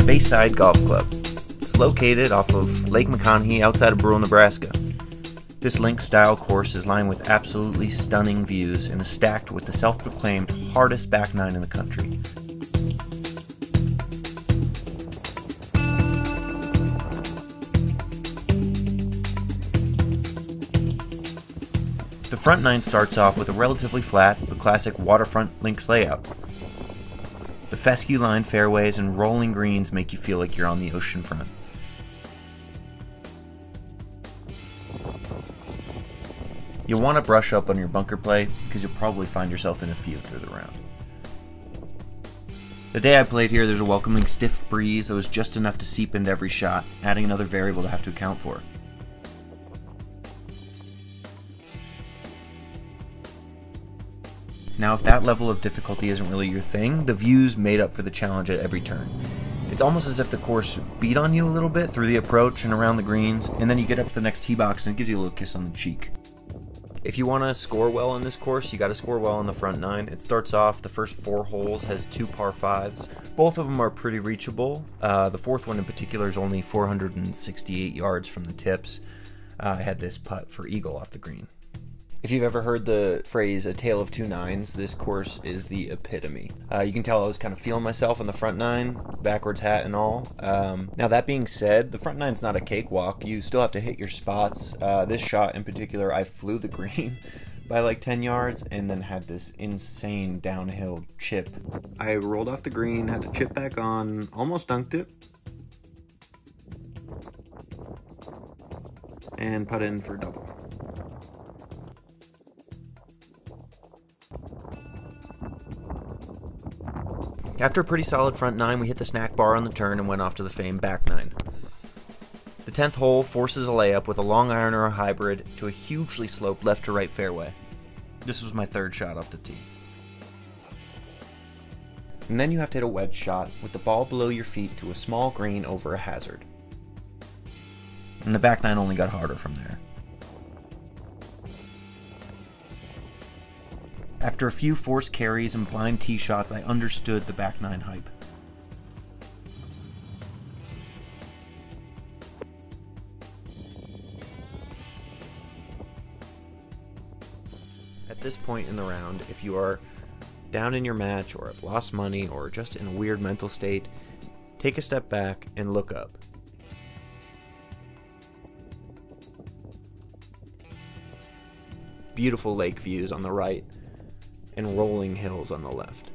Bayside Golf Club. It's located off of Lake McConaughy outside of Brule, Nebraska. This link-style course is lined with absolutely stunning views and is stacked with the self-proclaimed hardest back nine in the country. The front nine starts off with a relatively flat but classic waterfront links layout. The fescue-lined fairways and rolling greens make you feel like you're on the ocean front. You'll want to brush up on your bunker play because you'll probably find yourself in a few through the round. The day I played here, there's a welcoming stiff breeze that was just enough to seep into every shot, adding another variable to have to account for. Now, if that level of difficulty isn't really your thing, the views made up for the challenge at every turn. It's almost as if the course beat on you a little bit through the approach and around the greens, and then you get up to the next tee box and it gives you a little kiss on the cheek. If you want to score well on this course, you got to score well on the front nine. It starts off, the first 4 holes has 2 par 5s. Both of them are pretty reachable. The fourth one in particular is only 468 yards from the tips. I had this putt for eagle off the green. If you've ever heard the phrase, a tale of two nines, this course is the epitome. You can tell I was kind of feeling myself on the front nine, backwards hat and all. Now that being said, the front nine's not a cakewalk. You still have to hit your spots. This shot in particular, I flew the green by like 10 yards and then had this insane downhill chip. I rolled off the green, had to chip back on, almost dunked it, and put in for double. After a pretty solid front nine, we hit the snack bar on the turn and went off to the famed back nine. The 10th hole forces a layup with a long iron or a hybrid to a hugely sloped left to right fairway. This was my 3rd shot off the tee. And then you have to hit a wedge shot with the ball below your feet to a small green over a hazard. And the back nine only got harder from there. After a few forced carries and blind tee shots, I understood the back nine hype. At this point in the round, if you are down in your match or have lost money or just in a weird mental state, take a step back and look up. Beautiful lake views on the right and rolling hills on the left.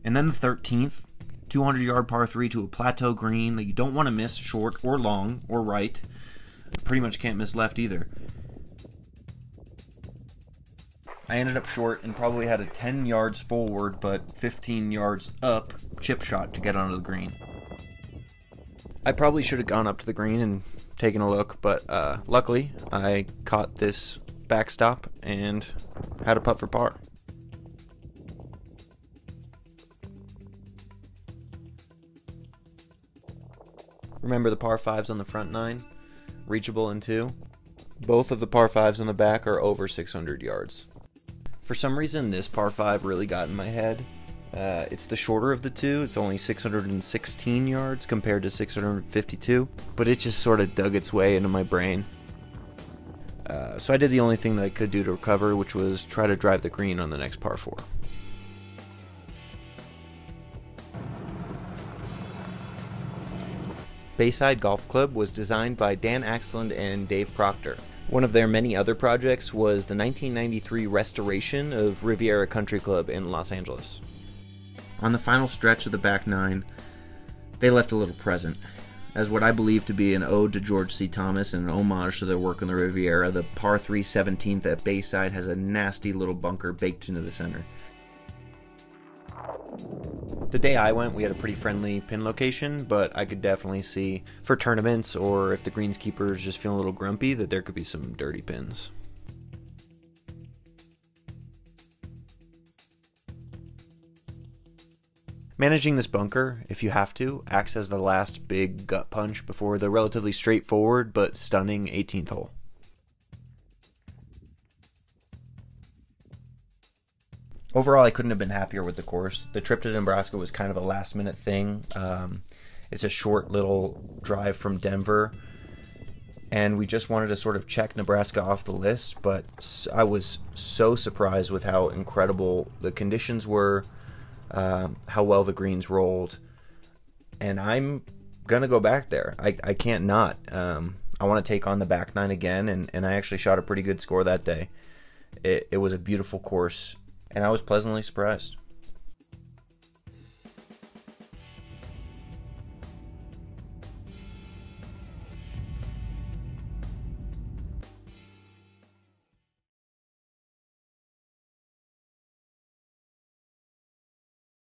And then the 13th, 200-yard par 3 to a plateau green that you don't want to miss short or long or right. Pretty much can't miss left either. I ended up short and probably had a 10 yards forward but 15 yards up chip shot to get onto the green. I probably should have gone up to the green and taken a look, but luckily I caught this backstop and had a putt for par. Remember the par 5s on the front nine? Reachable in 2. Both of the par 5s on the back are over 600 yards. For some reason, this par 5 really got in my head. It's the shorter of the two. It's only 616 yards compared to 652, but it just sort of dug its way into my brain. So I did the only thing that I could do to recover, which was try to drive the green on the next par 4. Bayside Golf Club was designed by Dan Axland and Dave Proctor. One of their many other projects was the 1993 restoration of Riviera Country Club in Los Angeles. On the final stretch of the back nine, they left a little present. As what I believe to be an ode to George C. Thomas and an homage to their work on the Riviera, the par 3 17th at Bayside has a nasty little bunker baked into the center. The day I went, we had a pretty friendly pin location, but I could definitely see for tournaments or if the greenskeeper is just feeling a little grumpy that there could be some dirty pins. Managing this bunker, if you have to, acts as the last big gut punch before the relatively straightforward but stunning 18th hole. Overall, I couldn't have been happier with the course. The trip to Nebraska was kind of a last-minute thing. It's a short little drive from Denver, and we just wanted to sort of check Nebraska off the list, but I was so surprised with how incredible the conditions were, how well the greens rolled, and I'm going to go back there. I can't not. I want to take on the back nine again, and I actually shot a pretty good score that day. It was a beautiful course, and I was pleasantly surprised.